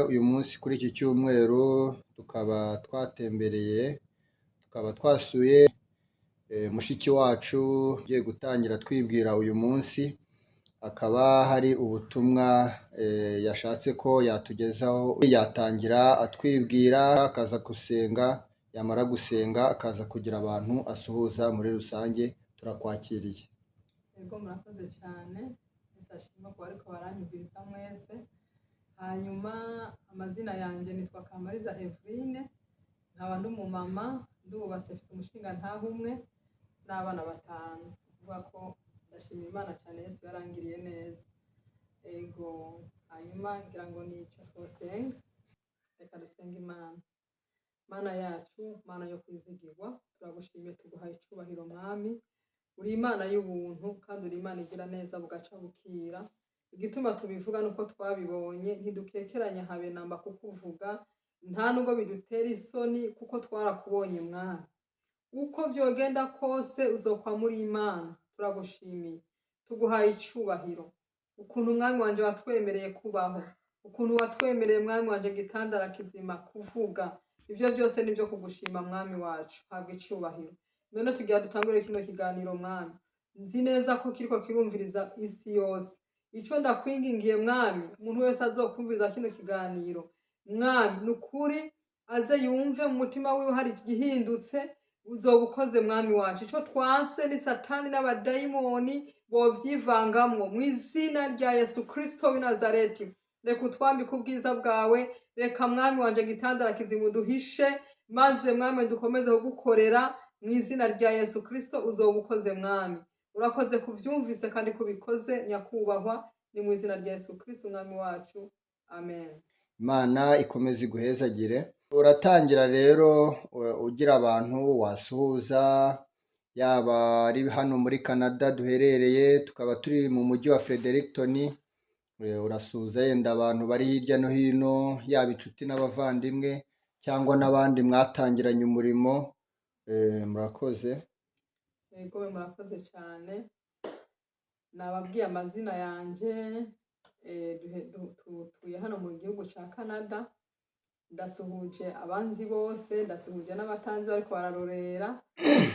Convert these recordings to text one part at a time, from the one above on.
Uyu munsi kuri iki cyumweru tukaba twatembereye, tukaba twasuye mushiki wacu ugiye gutangira twibwira uyu munsi, hakaba hari ubutumwa yashatse ko yatugezaho, yatangira atwibwira akaza gusenga, yamara gusenga akaza kugira abantu asuhuza muri rusange. Turakwakiriye. Yego murakoze cyane, ashimwe kuba ariko baranyumviriza mwese. Hanyuma amazina yanjye nitwa Kamariza Eveline, nkaba ndi umumama, ndubatse, mfite umushinga ntaho umwe n'abana 5, kuvuga ko ndashima Imana cyane, Yesu yarangiriye neza. Yego, hanyuma ngira ngo nicyo twosenga. Reka dusenga Imana. Mana yacu, Mana yo kwizigirwa, turagushimiye, tuguhaye icyubahiro Mwami. Uri Imana y'ubuntu kandi uri Imana igira neza bugaca bukira. Igituma tubivuga nuko twabibonye, ntidukekeranya habe namba kukuvuga, nta nubwo bidutera isoni kuko twarakubonye Mwami. Uko byogenda kose uzokwa muri Imana. Turagushimiye, tuguhaye icyubahiro. Ukuntu Mwami wanje watwemereye kubaho, ukuntu watwemereye Mwami wanje gitandara kizima kuvuga, ibyo byose nibyo kugushima Mwami wacu. Habwa icyubahiro. None tugira dutangure kino kiganiro Mwami, nzi neza ko kiriko kirumviriza isi yose. Ico ndakwingingiye Mwami, umuntu wese azokumviriza kino kiganiro Mwami, nukuri aze yumve mu mutima wiwe hari igihindutse, uzobukoze Mwami wacu. Ico twanse ni satani n'abadayimoni bovyivangamwo, mu izina rya Yesu Kristo w'i Nazareti. Reka utwambike ubwiza bwawe, reka Mwami wanje gitandara kizimu duhishe, maze Mwami dukomeze kugukorera mu izina rya Yesu Kristo. Uzobukoze Mwami, urakoze kuvyumvise kandi kubikoze nyakubahwa, ni mu izina rya Yesu Kristo Umwami wacu, amen. Imana ikomeze iguhezagire. Uratangira rero ugira abantu wasuhuza, yaba ari hano muri Canada duherereye, tukaba turi mu mujyi wa Fredericton. Urasuhuza yenda abantu bari hirya no hino, yaba inshuti n'abavandimwe cyangwa n'abandi mwatangiranye umurimo. Murakoze. Yego murakoze cyane. Nababwiye amazina yanje, tuye hano mu gihugu ca Canada. Ndasuhuje abanzi bose, ndasuhuje n'abatanzi bariko bararorera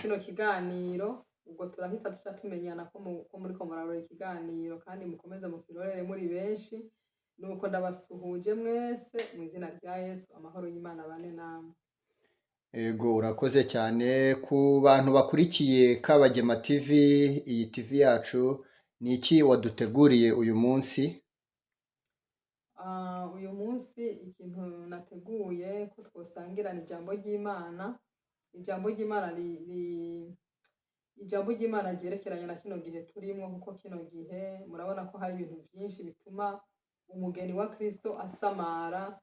kino kiganiro. Ubwo turahita tuca tumenyana ko muriko murarorera ikiganiro, kandi mukomeze mukirorere muri benshi. Nuko ndabasuhuje mwese mu izina rya Yesu. Amahoro y'Imana bane namwe. Ego, urakoze cyane. Ku bantu bakurikiye Kabagema TV, iyi TV yacu, ni iki waduteguriye uyu munsi? Uyu munsi ikintu nateguye ko twosangirana ijambo ry'Imana. Ijambo ry'Imana ryerekeranye na kino gihe turimo, kuko kino gihe murabona ko hari ibintu byinshi bituma umugeni wa Kristo asamara,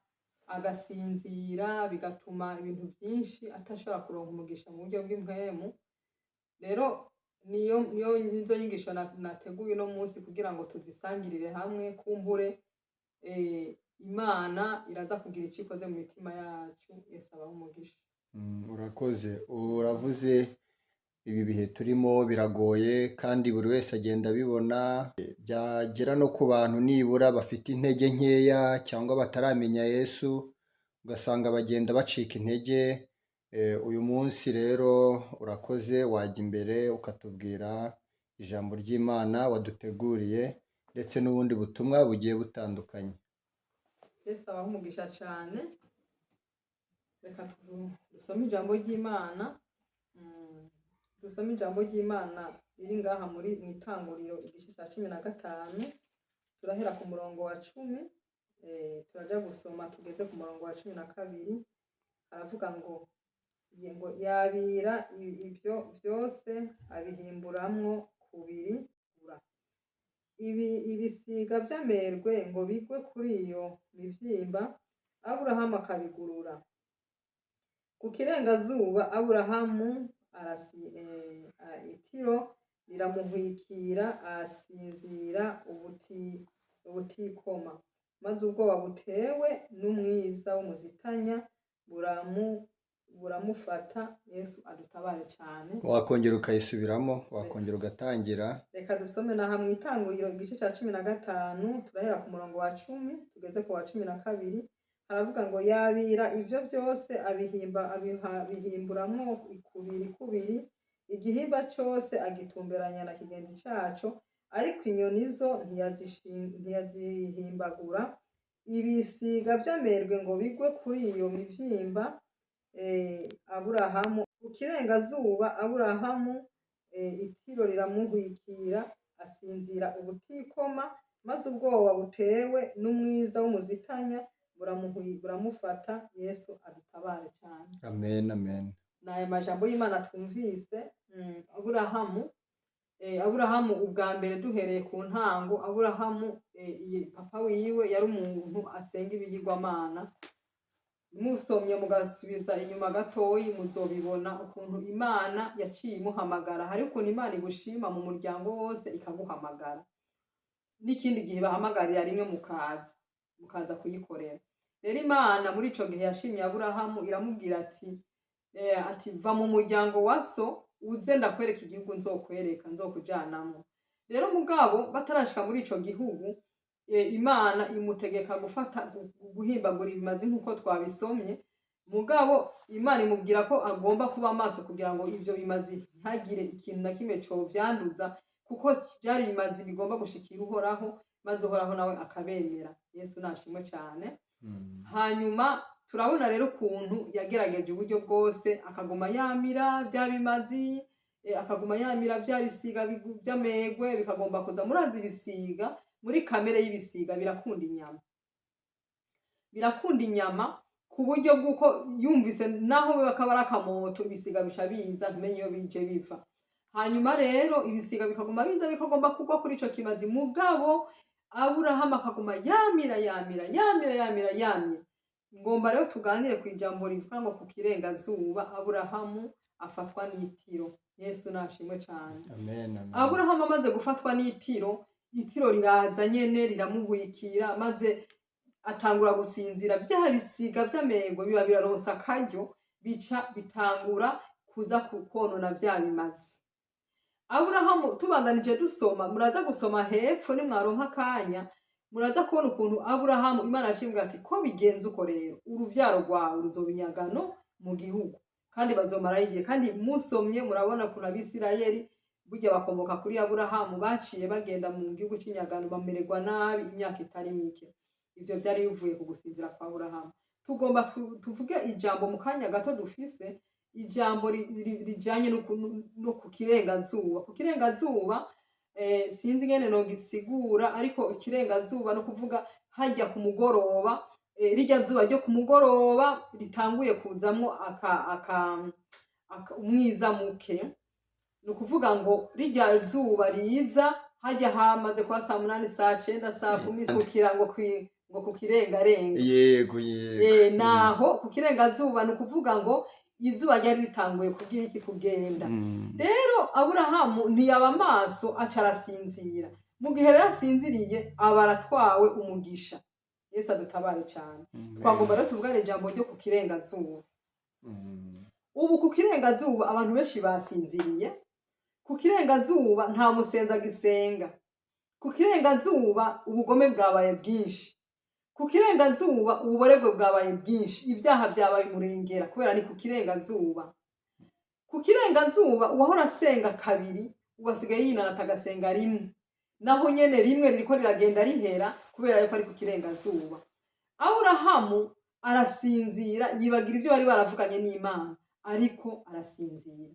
agasinzira, bigatuma ibintu byinshi atashobora kuronka umugisha mu buryo bw'impwemu. Rero nizo nyigisho nateguye uno munsi kugira ngo tuzisangirire hamwe, kumbure Imana iraza kugira icyo ikoze mu mitima yacu. Yesu abahe umugisha. Urakoze. Uravuze ibi bihe turimo biragoye kandi buri wese agenda abibona, byagera no ku bantu nibura bafite intege nkeya cyangwa bataramenya Yesu, ugasanga bagenda bacika intege. Uyu munsi rero urakoze, wajya imbere ukatubwira ijambo ry'Imana waduteguriye ndetse n'ubundi butumwa bugiye butandukanye. Yesu abahe umugisha cyane. Reka dusome ijambo ry'Imana. Dusome ijambo ry'Imana riri ngaha mu Itanguriro igice cya 15, turahera ku murongo wa 10, turajya gusoma tugeze ku murongo wa 12. Haravuga ngo yabira ibyo byose abihimburamwo kubiri gura. Ibisiga by'amerwe ngo bigwe kuri iyo mivyimba, Aburahamu akabigurura. Ku kirengazuba Aburahamu itiro riramuhwikira, asinzira ubutikoma, maze ubwoba butewe n'umwiza w'umuzitanya buramufata. Yesu adutabare cyane. Wakongera ukayisubiramo, wakongera ugatangira. Reka dusome naha mu Itanguriro igice cya 15, turahera ku murongo wa 10 tugeze ku wa 12. haravuga ngo yabira ivyo byose abihimburamwo kubiri kubiri, igihimba cose agitumberanya na kigenzi caco, ariko inyoni zo ntiyazihimbagura ibisiga vy'amerwe ngo bigwe kuri iyo mivyimba. Aburahamu ku kirengazuba, Aburahamu itiro riramuhwikira, asinzira ubutikoma, maze ubwoba butewe n'umwiza w'umuzitanya buramufata. Yesu adutabare cyane. Amen, amen. N'aya majambo y'Imana twumvise. Aburahamu ubwa mbere duhereye ku ntango, Aburahamu papa wiwe yari umuntu asenga ibigirwamana. Musomye mugasubiza inyuma gatoyi muzobibona ukuntu Imana yaciye imuhamagara. Hari ukuntu Imana igushima mu muryango wose ikaguhamagara, n'ikindi gihe bahamagarira rimwe mukaza kuyikorera. Rero Imana muri ico gihe yashimye Aburahamu, iramubwira ati va mu muryango wa so uze ndakwereka igihugu nzokujanamo. Rero mugabo batarashika muri ico gihugu, Imana imutegeka guhimbagura ibimazi nk'uko twabisomye. Mugabo Imana imubwira ko agomba kuba amaso kugira ngo ivyo bimazi ntihagire ikintu na kimwe covyanduza, kuko byari ibimazi bigomba gushikira Uhoraho, maze Uhoraho nawe akabemera. Yesu nashimwe cane. Hanyuma turabona rero ukuntu yagerageje uburyo bwose akaguma yamira bya bimazi, akaguma yamira bya bisiga by'amerwe bikagomba kuza. Murazi ibisiga muri kamere y'ibisiga birakunda inyama, ku buryo bw'uko yumvise naho bakaba ari akamoto, ibisiga bica biza ntumenye iyo bije biva. Hanyuma rero ibisiga bikaguma biza bikagomba kugwa kuri ico kimazi, mugabo Aburahamu akaguma yamira. Ngomba rero tuganire ku ijambo rivuga ngo ku kirengazuba Aburahamu afatwa n'itiro. Yesu nashimwe cane. Amen, amen. Aburahamu amaze gufatwa n'itiro, itiro riraza nyene riramuhwikira, maze atangura gusinzira. Bya bisiga vy'amerwe biba biraronsa akaryo, bica bitangura kuza konona bya bimazi. Aburahamu tubandanije dusoma, muraza gusoma hepfo nimwaronka akanya, muraza kubona ukuntu Aburahamu Imana yacimbwira ati ko bigenze uko rero uruvyaro rwawe ruzobinyagano mu gihugu, kandi bazomarayo igihe. Kandi musomye murabona ukuntu Abisirayeli burya bakomoka kuri Aburahamu baciye bagenda mu gihugu c'inyagano bamererwa nabi imyaka itari mike. Ivyo vyari bivuye ku gusinzira kwa Aburahamu. Tugomba tuvuge ijambo mu kanya gato dufise, ijambo rijanye no ku kirengazuba. Ku kirengazuba sinzi ngene nogisigura, ariko ikirengazuba no kuvuga hajya ku mugoroba, rirya zuba ryo ku mugoroba ritanguye kuzamwo umwiza muke. Ni ukuvuga ngo rirya zuba riza hajya hamaze kuba saa 8 saa 9 saa 10 kukira ngo ku kirengarenga. Yego. Naho ku kirengazuba ni ukuvuga ngo izuba ryari ritanguye kugira iki kugenda. Rero Aburahamu ntiyaba amaso aca arasinzira. Mu gihe rero asinziriye aba aratwawe umugisha. Yesu adutabare cyane. Twagomba rero tuvugane ijambo ryo ku kirengazuba. Ubu ku kirengazuba abantu benshi basinziriye. Ku kirengazuba nta musenza gisenga. Ku kirengazuba ubugome bwabaye bwinshi. Ku kirengazuba ububoregwe bwabaye bwinshi, ibyaha byabaye umurengera kubera ni ku kirengazuba. Ku kirengazuba uwahora asenga kabiri ugasigaye yinanata agasenga rimwe, naho nyene rimwe ririko riragenda rihera kubera yuko ari ku kirengazuba. Aburahamu arasinzira, yibagira ibyo bari baravuganye n'Imana, ariko arasinzira.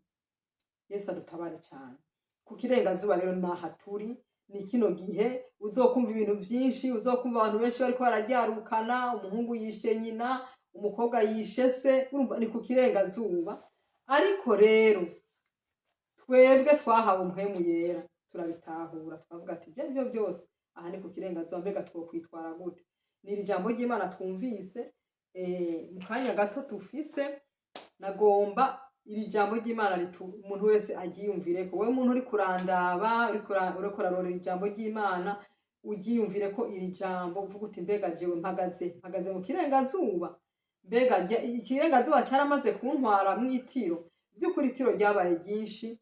Yesu adutabare cyane. Ku kirengazuba rero naha turi ni kino gihe uzokumva ibintu byinshi, uzokumva abantu benshi bariko bararyarukana, umuhungu yishe nyina, umukobwa yishe se, urumva ni ku kirengazuba. Ariko rero twebwe twahawe mpwemu yera turabitahura, twavuga ati ibyo byose aha ni ku kirengazuba, mbega twokwitwara gute? Ni iri jambo ry'Imana twumvise mu kanya gato tufise. Nagomba iri jambo ry'Imana umuntu wese agiyumvire ko wewe umuntu uri kurandaba uri kurarora iri jambo ry'Imana, ugiyumvire ko iri jambo uvuga uti mbega jewe mpagaze mu kirengazuba, mbega ikirengazuba cyaramaze kuntwara mu itiro. By'ukuri itiro ryabaye ryinshi.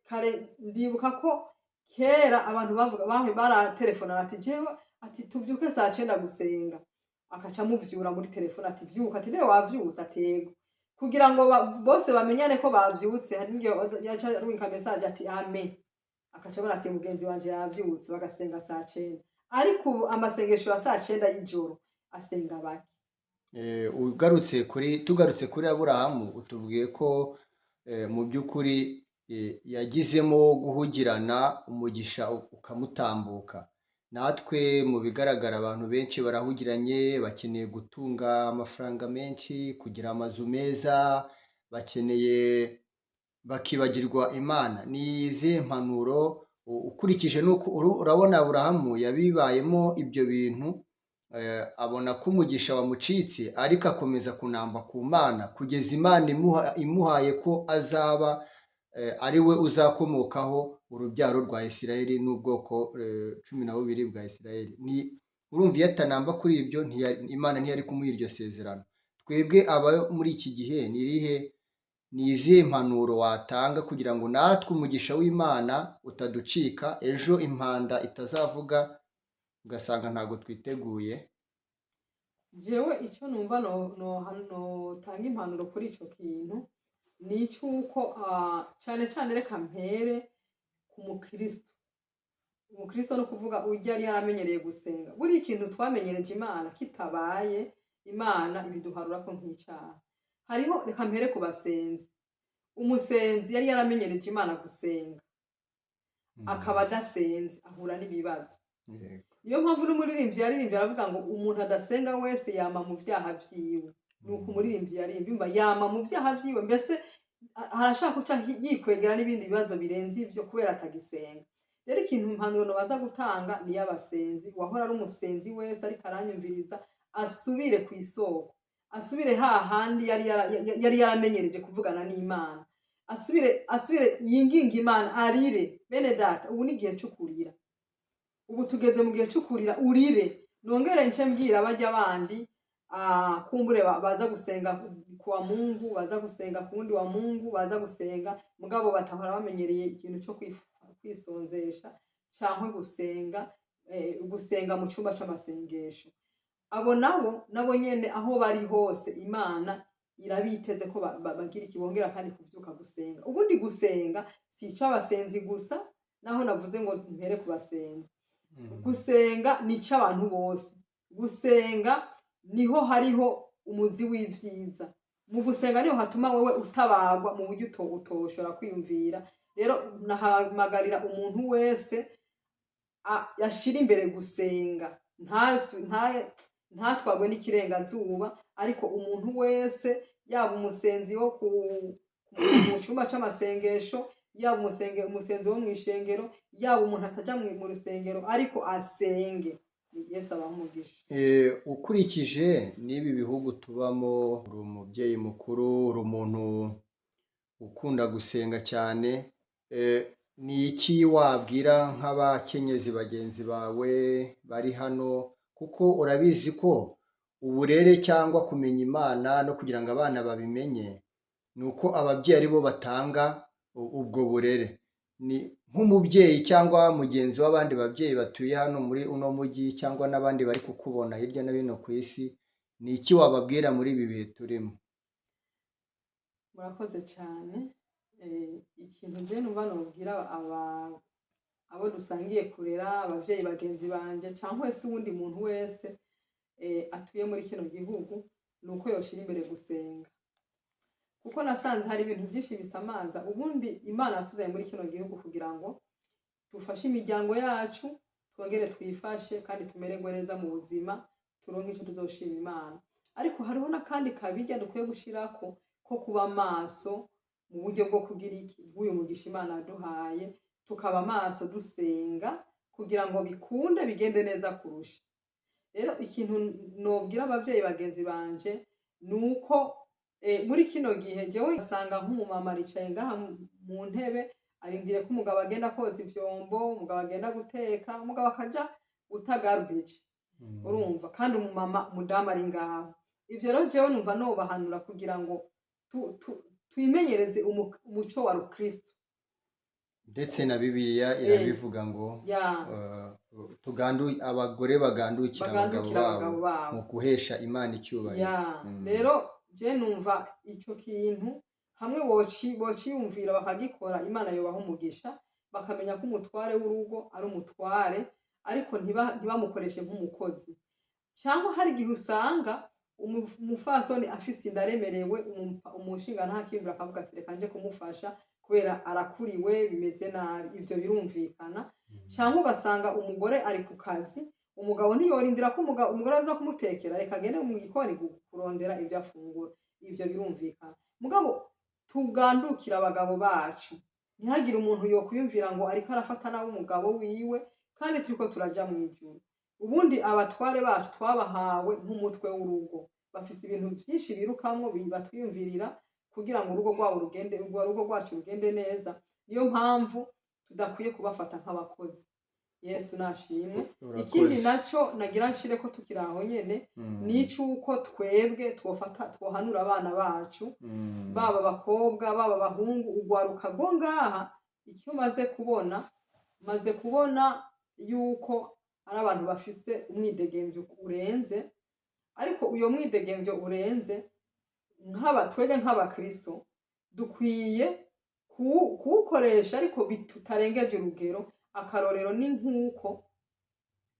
Kare ndibuka ko kera abantu bavuga baraterefona ati jewe ati tubyuke saa 9 gusenga. akaca amuvyura muri telefone ati vyuka, ati niwe wavyutse, ati yego, kugira ngo bose bamenyane ko bavyutse. Hari n'igihe yaca arungika message ati amen, akaca abona ati mugenzi wanje yavyutse, bagasenga saa 9. Ariko ubu amasengesho ya saa 9 y'ijoro asenga bake. Tugarutse kuri Aburahamu, utubwiye ko mu by'ukuri yagizemo guhugirana umugisha ukamutambuka. Natwe mu bigaragara abantu benshi barahugiranye, bakeneye gutunga amafaranga menshi, kugira amazu meza, bakibagirwa Imana. Ni izihe mpanuro ukurikije nuko urabona Aburahamu yabibayemo ibyo bintu, abona ko umugisha wamucitse, ariko akomeza kunamba ku Mana kugeza Imana imuhaye ko azaba ari we uzakomokaho urubyaro rwa Isirayeli n'ubwoko 12 bwa Isirayeli. Urumva iyo atanamba kuri ibyo Imana ntiyari kumuha iryo sezerano. Twebwe aba muri iki gihe ni izihe mpanuro watanga kugira ngo natwe umugisha w'Imana utaducika, ejo impanda itazavuga ugasanga ntabwo twiteguye? Jewe icyo numva notanga impanuro kuri ico kintu ni icy'uko cyane cyane reka mpere ku umukristo no kuvuga urya yari yaramenyereye gusenga. Buri ikintu twamenyereje Imana kitabaye Imana ibiduharura ko nk'icyaha. Hariho reka mpere ku basenzi. Umusenzi yari yaramenyereje Imana gusenga, akaba adasenze ahura n'ibibazo. Niyo mpamvu n'umuririmbyi yaririmbye aravuga ngo umuntu adasenga wese yama mu byaha vyiwe. Nuko umuririmbyi yaririmba yama mu byaha vyiwe, mbese harashaka guca yikwegera n'ibindi bibazo birenze ivyo kubera atagisenga. Rero ikintu mpanuro nobaza gutanga ni y'abasenzi. Wahora ari umusenzi wese ariko aranyumviriza asubire ku isoko, asubire hahandi yari yaramenyereje kuvugana n'Imana, asubire yinginga Imana, arire. Bene data, ubu ni igihe cyo kurira. Ubu tugeze mu gihe cyo kurira, urire. Nongere nce mbwira abajya bandi kumbure baza gusenga kwa Mungu, baza gusenga kundi wa Mungu, baza gusenga mugabo batahora bamenyereye ikintu cyo kwisonzesha cyangwa gusenga mu cyumba c'amasengesho. Abo nabo nyene aho bari hose Imana irabiteze ko bagira ikibongera kandi kuvyuka gusenga. Ubundi gusenga si ic'abasenzi gusa, naho navuze ngo mpere ku basenzi. Gusenga ni ic'abantu bose. Gusenga niho hariho umuzi w'ivyiza. Mu gusenga niho hatuma wewe utabagwa mu buryo utoshobora kwiyumvira. Rero nahamagarira umuntu wese yashira imbere gusenga, ntatwagwe n'ikirengazuba, ariko umuntu wese yaba umusenzi wo mu cyumba c'amasengesho, yaba umusenzi wo mw'ishengero, yaba umuntu ataja mu rusengero, ariko asenge. Yesu abamugisha. Ukurikije n'ibi bihugu tubamo, uri umubyeyi mukuru, uri umuntu ukunda gusenga cyane, ni iki wabwira nk'abakenyezi bagenzi bawe bari hano? Kuko urabizi ko uburere cyangwa kumenya Imana no kugira ngo abana babimenye ni uko ababyeyi ari bo batanga ubwo burere. Ni nk'umubyeyi cyangwa mugenzi w'abandi babyeyi batuye hano muri uno mujyi cyangwa n'abandi bari kukubona hirya no hino ku isi, ni iki wababwira muri ibi bihe turimo? Murakoze cyane. Ikintu je numva nobwira abo dusangiye kurera, abavyeyi bagenzi banje cyangwa se uwundi muntu wese atuye muri kino gihugu, nuko yoshira imbere gusenga. Kuko nasanze hari ibintu byinshi bisamaza. Ubundi Imana yatuzaye muri kino gihugu kugira ngo dufashe imiryango yacu, twongere twifashe kandi tumererwe neza mu buzima, turonke icyo tuzoshima Imana. Ariko hariho n'akandi kabirya dukwiye gushirako ko kuba maso mu buryo bwo kugira iki bw'uyu mugisha Imana yaduhaye, tukaba maso dusenga kugira ngo bikunde bigende neza kurusha. Rero ikintu nobwira abavyeyi bagenzi banje nuko muri kino gihe jewe usanga nk'umumama aricaye ngaha mu ntebe arindiriye ko umugabo agenda koza ivyombo, umugabo agenda guteka, umugabo akaja guta garbage. Urumva? Kandi umudamu ari ngaho. Ivyo rero jewe numva nobahanura kugira ngo twimenyereze umuco wa Rukristo. ndetse na Bibiliya eh, irabivuga ngo ya abagore bagandukira abagabo bagandukira babo abagabo babo. mu guhesha Imana icyubahiro. Ya rero je numva ico kintu hamwe bociyumvira bakagikora, Imana yobaha umugisha, bakamenya ko umutware w'urugo ari umutware, ariko ntibamukoreshe nk'umukozi. Cyangwa hari igihe usanga umufasoni afise inda aremerewe, umushinga ntakiyumvira akavuga ati reka nje kumufasha kubera arakuriwe bimeze nabi, ivyo birumvikana. Cyangwa ugasanga umugore ari ku kazi, umugabo ntiyorindira ko umugore aza kumutekera, reka agende mu gikoni kurondera ibyo afungura, ivyo birumvikana. Mugabo tugandukira abagabo bacu, ntihagire umuntu yokwiyumvira ngo ariko arafata nabi umugabo wiwe, kandi turiko turaja mw'ijuru. Ubundi abatware bacu twabahawe nk'umutwe w'urugo, bafise ibintu vyinshi birukamwo batwiyumvirira kugira ngo urugo rwacu rugende neza. Niyo mpamvu tudakwiye kubafata nk'abakozi. Yesu nashimwe. Ikindi naco nagira nshire ko tukiri aho nyene, nicuko twebwe twohanura abana bacu, baba abakobwa baba abahungu, ugwaruka rwo ngaha. Icyo maze kubona yuko ari abantu bafise umwidegemvyo urenze, ariko uyo mwidegemvyo urenze twebwe nk'abakristo dukwiye kuwukoresha, ariko tutarengeje urugero. Akarorero ni nk'uko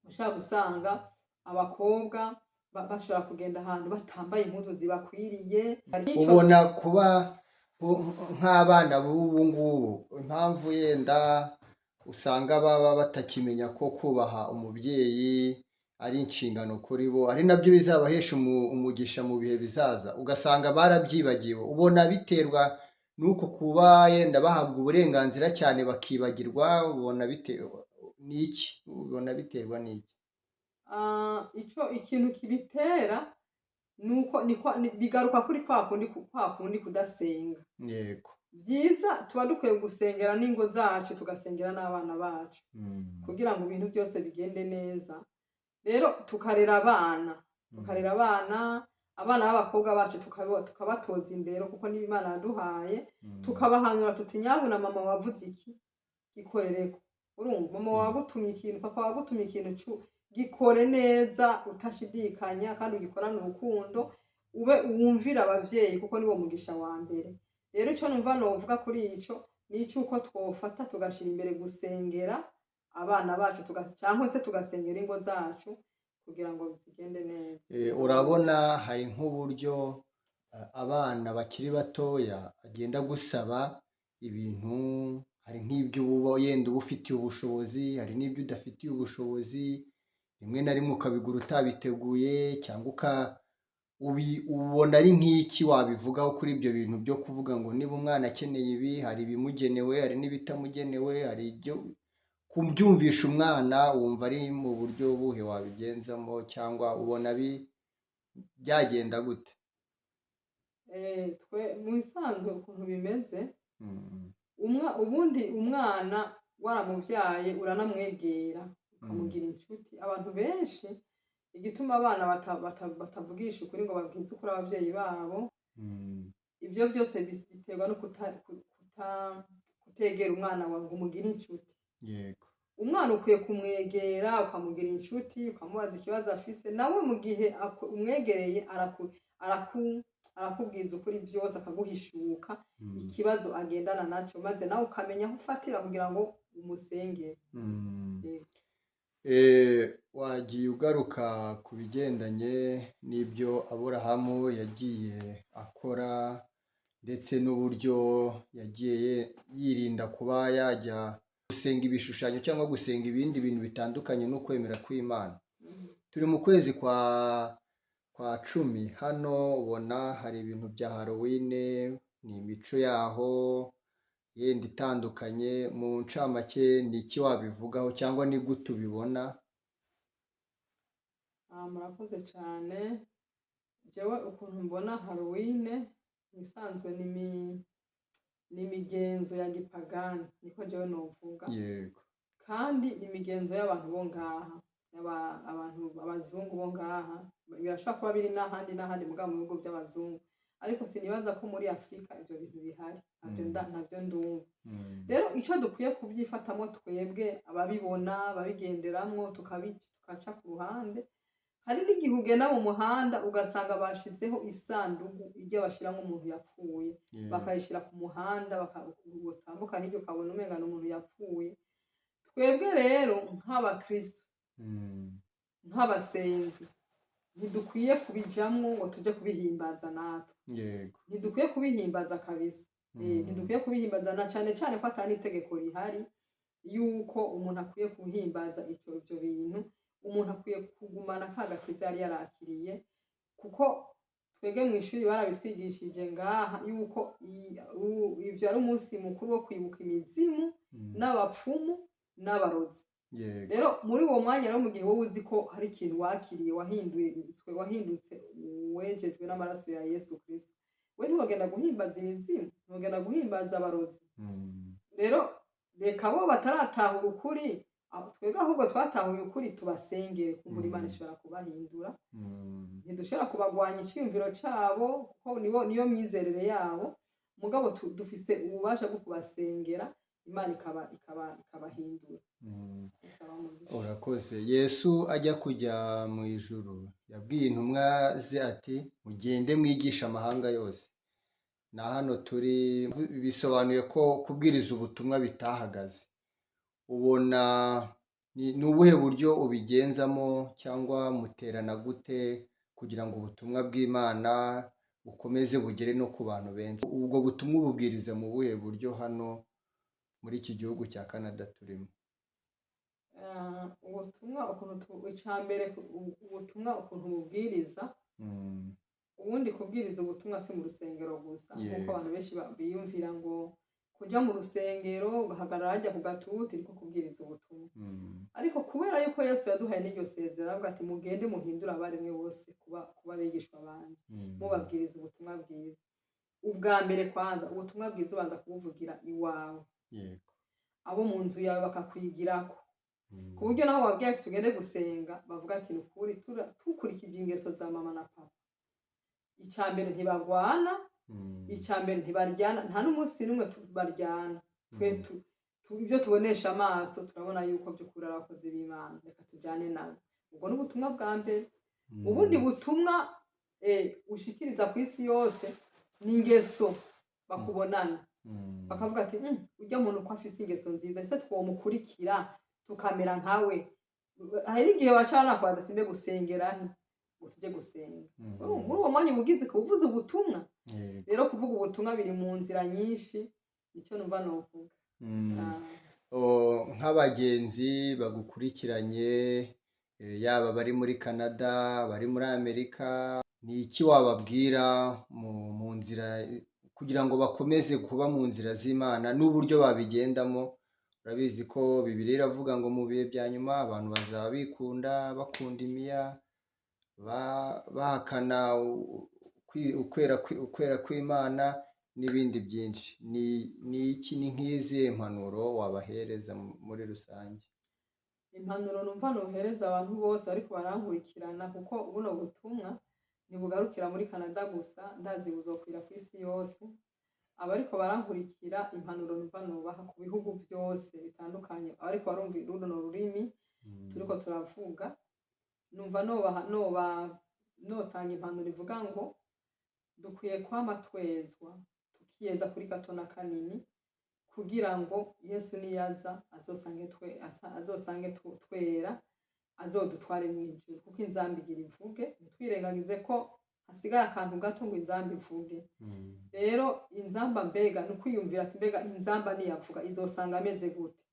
ushaka gusanga abakobwa bashobora kugenda ahantu batambaye impuzu zibakwiriye. Ubona kuba nk'abana b'ubu ngubu, impamvu yenda usanga baba batakimenya ko kubaha umubyeyi ari inshingano kuri bo, ari nabyo bizabahesha umugisha mu bihe bizaza, ugasanga barabyibagiwe. Ubona biterwa nuko kuba yenda bahabwa uburenganzira cyane bakibagirwa, ubona biterwa n'iki? Ikintu kibitera nuko bigaruka kuri kwa kundi kudasenga. Yego. Byiza tuba dukwiye gusengera n'ingo zacu, tugasengera n'abana bacu kugira ngo ibintu byose bigende neza. Rero tukarera abana b'abakobwa bacu, tukabatoza indero kuko niba Imana yaduhaye, tukabahanura tuti nyabuna mama wavuze iki gikorereko. Urumva, mama wagutumye ikintu, papa wagutumye ikintu, gikore neza utashidikanya kandi ugikorane urukundo, ube wumvira abavyeyi kuko niwo mugisha wa mbere. Rero ico numva novuga kuri ico ni uko twofata tugashira imbere gusengera abana bacu, cyangwa se tugasengera ingo zacu kugira ngo zigende neza. Urabona hari nk'uburyo abana bakiri batoya agenda gusaba ibintu, hari nk'ibyo uba yenda uba ufitiye ubushobozi, hari n'ibyo udafitiye ubushobozi, rimwe na rimwe ukabigura utabiteguye, cyangwa ubona ari nk'iki wabivugaho kuri ibyo bintu byo kuvuga ngo niba umwana akeneye ibi, hari ibimugenewe, hari n'ibitamugenewe, hari ibyo kubyumvisha umwana, wumva ari mu buryo buhe wabigenzamo, cyangwa ubona byagenda gute? Mu bisanzwe ukuntu bimeze, ubundi umwana waramuvyaye uranamwegera ukamugira inshuti. Abantu benshi igituma abana batavugisha ukuri ngo babwize ukuri abavyeyi babo, ibyo byose biterwa no kutegera umwana wawe ngo umugire inshuti. Yego. Umwana ukwiye kumwegera ukamugira inshuti, ukamubaza ikibazo afise, nawe mu gihe umwegereye arakubwiza ukuri byose, akaguhishuka ikibazo agendana naco, maze nawe ukamenya aho ufatira kugira ngo umusengere. Wagiye ugaruka ku bigendanye n'ibyo Aburahamu yagiye akora, ndetse n'uburyo yagiye yirinda kuba yajya gusenga ibishushanyo cyangwa gusenga ibindi bintu bitandukanye no kwemera kw'Imana. Turi mu kwezi kwa cumi, hano ubona hari ibintu bya Halloween, ni imico yaho yenda itandukanye. Mu ncamake ni iki wabivugaho, cyangwa ni gute ubibona? Murakoze cyane. Jewe ukuntu mbona Halloween isanzwe ni imigenzo ya gipagani, niko jewe novuga. Yego. Kandi imigenzo y'abantu bo ngaha, abazungu bo ngaha, birashobora kuba biri n'ahandi mugabo mu bihugu by'abazungu, ariko sinibaza ko muri Afurika ibyo bintu bihari, ntabyo ndumva. Mm. Rero icyo dukwiye kubyifatamo twebwe ababibona ababigenderamwo tukaca ku ruhande. Hari n'igihe ugenda mu muhanda ugasanga bashizeho isanduku iryo bashiramwo umuntu yapfuye, Yeah. bakayishira ku muhanda utambuka hirya ukabona umenga n'umuntu yapfuye. Twebwe rero nk'abakristo nk'abasenzi ntidukwiye kubijamwo ngo tuje kubihimbaza natwe, Yego. ntidukwiye kubihimbaza kabisa. Ntidukwiye kubihimbaza na cane cane ko atari itegeko rihari yuko umuntu akwiye kuhimbaza ivyo bintu. Umuntu akwiye kugumana ka gakiza yari yarakiriye, kuko twebwe mu ishuri barabitwigishije ngaha yuko ivyo ari umunsi mukuru wo kwibuka imizimu n'abapfumu n'abarozi. Yego. Rero muri uwo mwanya rero mu gihe wowe uzi ko hari ikintu wakiriye wahindutse wejejwe n'amaraso ya Yesu Kristo, we ntiwogenda guhimbaza imizimu, ntiwogenda guhimbaza abarozi. Rero reka bo bataratahura ukuri, twebwe ahubwo twatahuye ukuri tubasengere, kumbura Imana ishobora kubahindura. Ntidushobora kubagwanya iciyumviro cabo kuko niyo myizerere yabo, mugabo dufise ububasha bwo kubasengera, Imana ikabahindura. Urakoze. Yesu ajya kujya mu ijuru yabwiye intumwa ze ati mugende mwigisha amahanga yose. Na hano turi bisobanuye ko kubwiriza ubutumwa bitahagaze. Ubona ni ubuhe buryo ubigenzamo cyangwa muterana gute kugira ngo ubutumwa bw'Imana bukomeze bugere no ku bantu benshi? Ubwo butumwa ububwiriza mu buhe buryo hano muri iki gihugu cya Canada turimo? Ubutumwa ukuntu bubwiriza, ubundi kubwiriza ubutumwa si mu rusengero gusa, nk'uko abantu benshi biyumvira ngo kuja mu rusengero ugahagarara hajya ku gatuti niko kubwiriza ubutumwa. Ariko kubera yuko Yesu yaduhaye n'iryo sezerano avuga ati mugende muhindure abaremwe bose kuba abigishwa banje, mubabwiriza ubutumwa bwiza. Ubwa mbere kwanza ubutumwa bwiza ubanza kubuvugira iwawe. Yego. Abo mu nzu yawe bakakwigirako, ku buryo naho wabwiye ati tugende gusenga bavuga ati ni ukuri tukurikije ingeso za mama na papa. Icya mbere ntibagwana, icya mbere ntibaryana, nta n'umunsi n'umwe baryana. Ibyo tubonesha amaso turabona yuko by'ukuri ari abakozi b'Imana, reka tujyane nabo. Ubwo ni ubutumwa bwa mbere. Ubundi butumwa ushikiriza ku isi yose ni ingeso bakubonana, bakavuga ati ujya muntu ko afise ingeso nziza, ese twomukurikira tukamera nkawe. Hari n'igihe bacana kwaza ati mbe gusengerahe ngo tujye gusenga. Muri uwo mwanya ubugize kuvuza ubutumwa. Rero kuvuga ubutumwa biri mu nzira nyinshi, nicyo numva novuga. Nk'abagenzi bagukurikiranye, yaba bari muri Canada, bari muri Amerika, ni iki wababwira mu nzira kugira ngo bakomeze kuba mu nzira z'Imana n'uburyo babigendamo? Urabizi ko Bibiliya iravuga ngo mu bihe bya nyuma abantu bazaba bikunda, bakunda imiya, bahakana ukwera kw'Imana n'ibindi byinshi. Ni iki, ni nk'izihe impanuro wabahereza muri rusange? Impanuro numva nohereza abantu bose ariko barankurikirana, kuko buno butumwa ntibugarukira muri Canada gusa, ndazi buzokwira ku isi yose. Abariko barankurikira, impanuro numva nobaha ku bihugu byose bitandukanye, abariko barumvira runo rurimi turiko turavuga, numva notanga impanuro ivuga ngo dukwiye kwama twezwa, tukiyeza kuri gato na kanini, kugira ngo Yesu niyaza azosange twera, azodutware mu ijuru, kuko inzambi igira ivuge. Ntitwirengagize ko hasigaye akantu gato ngo inzambi ivuge. Rero inzamba mbega ni ukwiyumvira ati mbega inzamba niyavuga izosanga ameze gute.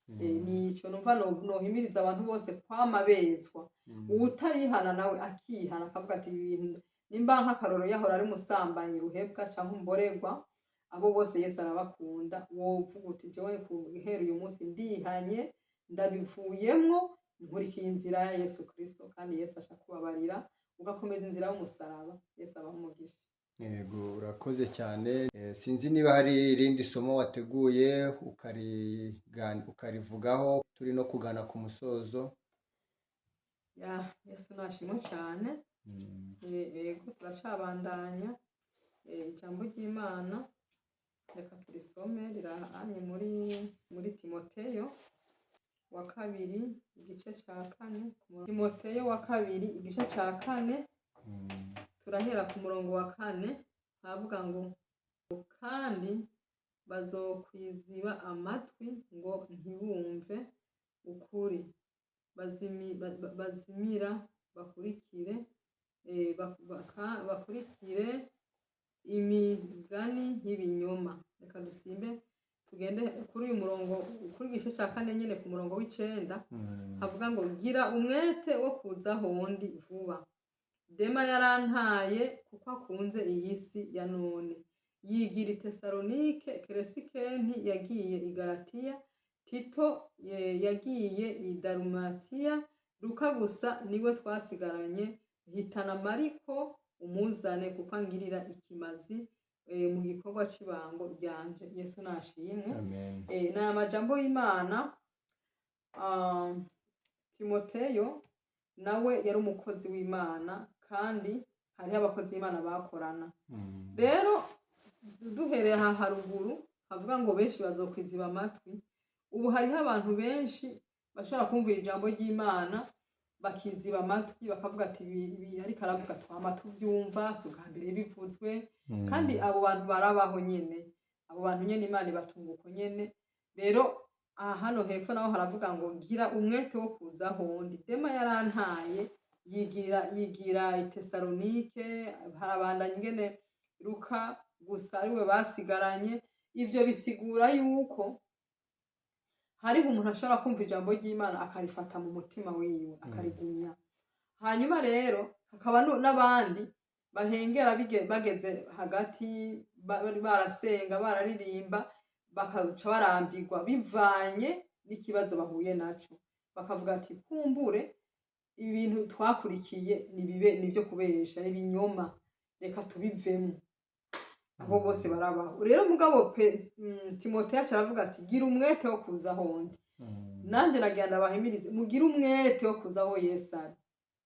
Nico numva nohimiriza abantu bose kwama bezwa. Uwutarihana nawe akihana akavuga ati ibi bintu nimba nk'akaroro yahora ari musambanyi ruhebwa canke umboregwa, abo bose Yesu arabakunda. Wovuga uti jewe guhera uyu munsi ndihanye, ndabivuyemwo, nkurikiye inzira ya Yesu Kristo, kandi Yesu ashaka kubabarira, ugakomeza inzira y'umusaraba. Yesu abahe umugisha. Yego, urakoze cyane. Sinzi niba hari irindi somo wateguye ukarivugaho, turi no kugana ku musozo. Yesu nashimwe cyane. Yego. turacabandanya ijambo ry'Imana, reka turisome rirahanye muri Timoteyo wa kabiri igice ca kane. Timoteyo wa kabiri igice ca kane, turahera ku murongo wa 4, havuga ngo kandi bazokwiziba amatwi ngo ntibumve ukuri, bazimira bakurikire imigani y'ibinyoma. Reka dusimbe tugende kuri uyu murongo, kuri igice ca kane nyene ku murongo w'9 havuga ngo gira umwete wo kuza hondi vuba. Dema yarantaye kuko akunze iyi si ya none, yigira i Tesalonike, Keresikenti yagiye i Galatiya, Tito yagiye i Dalumatiya, Luka gusa niwe twasigaranye. Hitana Mariko umuzane kuko angirira ikimazi mu gikorwa c'ibango ryanje. Yesu nashimwe. Amen. Ni amajambo y'Imana. Timoteyo nawe yari umukozi w'Imana, kandi hariho abakozi b'Imana bakorana. Rero duhereye aha haruguru havuga ngo benshi bazokwiziba amatwi. Ubu hariho abantu benshi bashobora kumvira ijambo ry'Imana bakiziba amatwi, bakavuga ati ibi ariko aravuga twama tuvyumva, si ubwa mbere bivuzwe. Kandi abo bantu barabaho nyene, abo bantu nyene Imana ibatunga uko nyene. Rero aha hano hepfo naho haravuga ngo gira umwete wo kuza hondi. Dema yarantaye yigira i Tesalonike, harabandanya ingene Luka gusa ariwe basigaranye. Ivyo bisigura yuko hariho umuntu ashobora kumva ijambo ry'Imana akarifata mu mutima wiwe akarigumya. Hanyuma rero hakaba n'abandi bahengera bageze hagati, barasenga bararirimba, bakaca barambirwa bivanye n'ikibazo bahuye naco, bakavuga ati kumbure ibintu twakurikiye nibyo kubesha, n'ibinyoma, reka tubivemo. Abo bose barabaho. Rero mugabo Timoteyo aravuga ati gira umwete wo kuza hondi. Nanje nagira ndabahimirize mugire umwete wo kuza aho Yesu ari,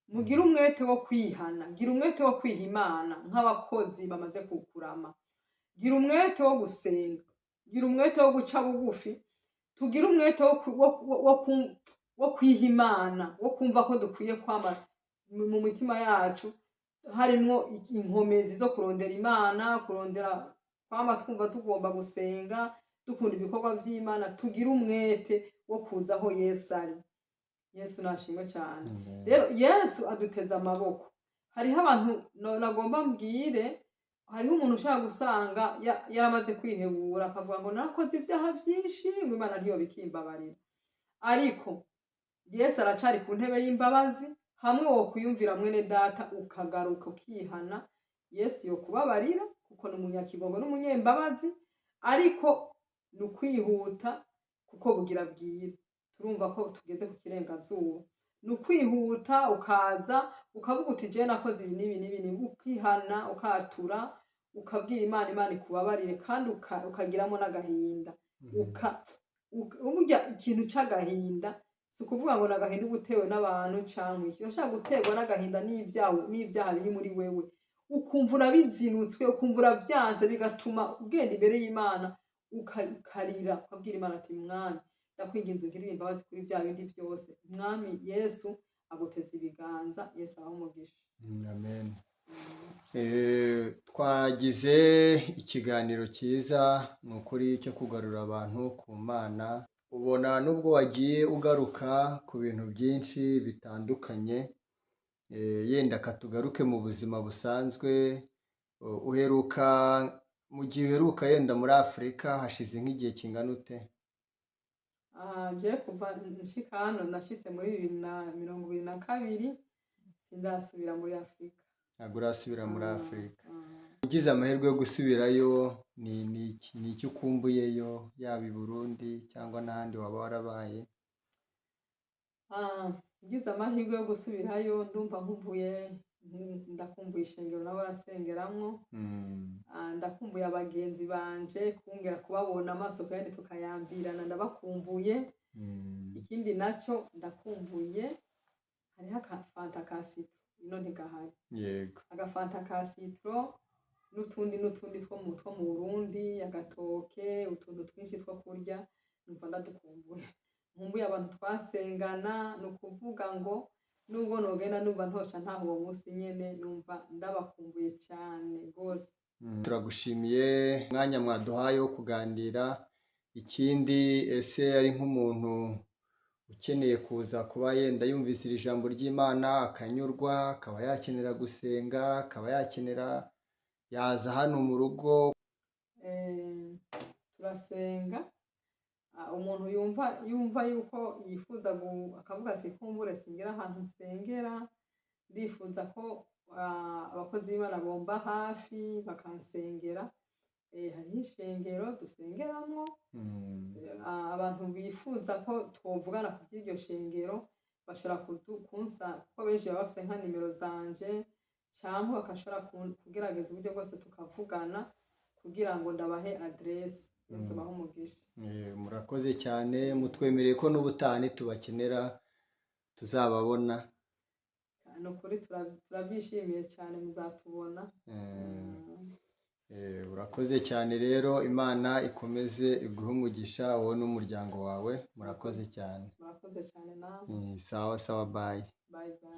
mugire umwete wo kwihana, gira umwete wo kwiha Imana nk'abakozi bamaze kukurama, gira umwete wo gusenga, gira umwete wo guca bugufi, tugira umwete wo kwiha Imana, wo kumva ko dukwiye kwama mu mitima yacu harimwo inkomezi zo kurondera Imana, kurondera kwama twumva tugomba gusenga, dukunda ibikorwa vy'Imana. Tugira umwete wo kuza aho Yesu ari. Yesu nashimwe cyane. Rero Yesu aduteza amaboko. Hariho abantu nagomba mbwire, hariho umuntu ushaka gusanga yaramaze kwihebura akavuga ngo nakoze ibyaha byinshi ngo Imana ntiyo bikimbabarira. Ariko Yesu aracari ku ntebe y'imbabazi. Hamwe wo kuyumvira mwene data ukagaruka ukihana, Yesu yo kubabarira kuko ni umunyakigongo n'umunyembabazi. Ariko ni ukwihuta kuko bugira bwira. Turumva ko tugeze ku kirengazuba. Ni ukwihuta ukaza ukavuga uti je nakoze ibi n'ibi, ukihana ukatura ukabwira Imana, Imana ikubabarire, kandi ukagiramo n'agahinda. Burya ikintu c'agahinda si ukuvuga ngo nagahinda ugutewe n'abantu canke iki. Urashaka guterwa n'agahinda n'ibyaha biri muri wewe, ukumva urabizinutswe, ukumva uravyanze, bigatuma ugenda imbere y'Imana ukarira, ukabwira Imana ati mwami ndakwinginze ungirire imbabazi kuri bya bindi byose. Mwami Yesu aguteza ibiganza. Yesu abahe umugisha. Amen. Twagize ikiganiro cyiza ni ukuri cyo kugarura abantu ku Mana. Ubona nubwo wagiye ugaruka ku bintu byinshi bitandukanye, yenda katugaruke mu buzima busanzwe. Uheruka mu gihe uheruka yenda muri Afurika hashize nk'igihe kingana ute? Je kuva nshika hano nashitse muri 2022 sindasubira muri Afurika. Ntabwo urasubira muri Afurika. Ugize amahirwe yo gusubirayo, ni iki ukumbuyeyo, yaba i Burundi cyangwa n'ahandi waba warabaye? Ngize amahirwe yo gusubirayo, ndumva ndakumbuye ishengero nabo rasengeramwo. Ndakumbuye abagenzi banje, kungera kubabona amaso kandi tukayambirana, ndabakumbuye. Ikindi naco ndakumbuye hariho akafanta ka Citro ino ntigahari. yego. Agafanta ka citro n'utundi two mu Burundi, agatoke, utuntu twinshi two kurya, numva ndadukumbuye. Nkumbuye abantu twasengana, ni ukuvuga ngo nubwo nogenda numva ntoca ntaha uwo munsi nyene, numva ndabakumbuye cane gose. Turagushimiye umwanya mwaduhaye wo kuganira. Ikindi, ese ari nk'umuntu ukeneye kuza kuba yenda yumvise iri jambo ry'Imana akanyurwa, akaba yakenera gusenga, akaba yakenera yaza hano mu rugo? Turasenga, umuntu yumva yuko yifuza akavuga ati kumbure singira ahantu nsengera, ndifuza ko abakozi b'Imana bomba hafi bakansengera, hariho ishengero dusengeramwo. Abantu bifuza ko twovugana ku by'iryo shengero bashobora kuko benshi baba bafise nka nimero zanje, canke bagashobora kugerageza uburyo bwose tukavugana kugira ngo ndabahe adresse. Yesu abahe umugisha. Murakoze cyane, mutwemereye ko n'ubutaha nitubakenera tuzababona. Ni ukuri turabyishimiye cyane, muzatubona. Urakoze cyane rero, Imana ikomeze iguhe umugisha wowe n'umuryango wawe. Murakoze cyane. Murakoze cyane nawe. Sawa sawa, bye. Bye bye.